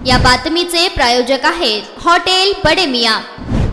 या बातमीचे प्रायोजक आहेत हॉटेल बडे मियां।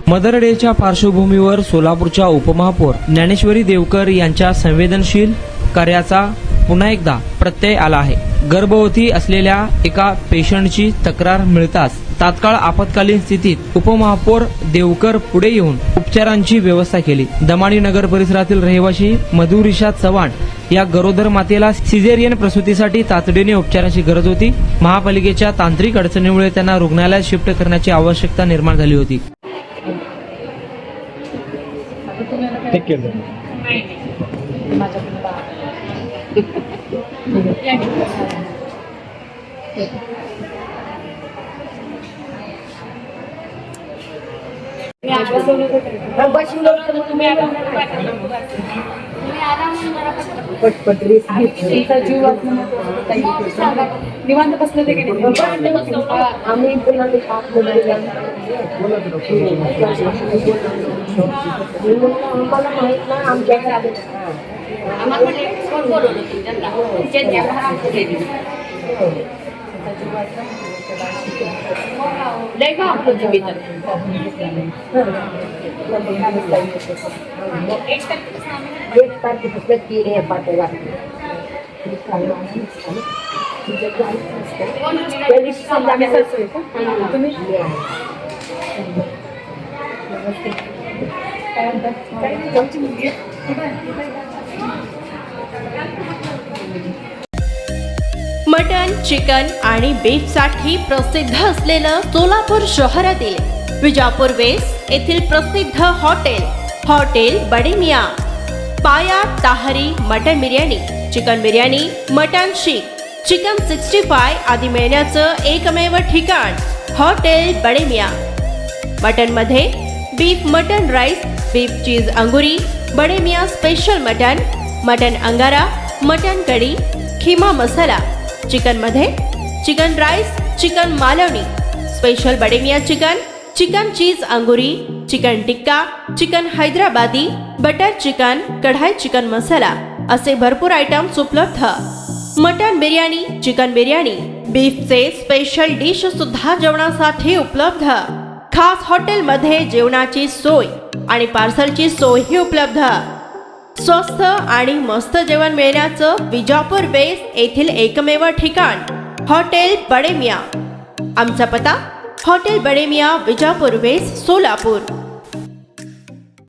मदर डेच्या पार्श्वभूमीवर सोलापूरच्या उपमहापौर ज्ञानेश्वरी देवकर यांच्या संवेदनशील कार्याचा पुन्हा एकदा प्रत्यय आला आहे। गर्भवती असलेल्या एका पेशंटची तक्रार मिळताच तात्काळ आपत्कालीन स्थितीत उपमहापौर देवकर पुढे येऊन उपचारांची व्यवस्था केली। दमाणी नगर परिसरातील रहिवासी मधुरिषा चव्हाण या गरोदर मातेला सिझेरियन प्रसूतीसाठी तातडीने उपचाराची गरज होती। महापालिकेच्या तांत्रिक अडचणीमुळे त्यांना रुग्णालयात शिफ्ट करण्याची आवश्यकता निर्माण झाली होती। निवांत बसलं ते आम्ही मला माहित नाही आमच्या मटन, चिकन आणि बीफ साठी प्रसिद्ध असलेलं सोलापूर शहरातील विजापूर वेस्ट येथील प्रसिद्ध hotel Bade Miyan. Paya tahari mutton biryani, chicken biryani, mutton seekh, chicken 65 आदी मिळण्याचं एकमेव ठिकाण हॉटेल बडे मियां। मटन मध्ये beef mutton rice, beef cheese angoori, Bade Miyan special mutton angara, mutton kadhi, keema masala. Chicken मध्ये chicken rice, chicken Malvani, special Bade Miyan chicken cheese angoori, chicken tikka, chicken Hyderabadi, butter chicken, kadai chicken masala असे भरपूर आयटम्स उपलब्ध। मटन बिर्याणी, चिकन बिर्याणी, बीफचे स्पेशल डिश सुद्धा जेवणासाठी उपलब्ध। खास हॉटेलमध्ये जेवणाची सोय आणि पार्सलची सोयही उपलब्ध। स्वस्त आणि मस्त जेवण मिळण्याचं विजापूर वेस्ट येथील एकमेव ठिकाण हॉटेल बडे मियां। आमचा पत्ता हॉटेल बडे मियां, विजापूर वेस्ट, सोलापूर।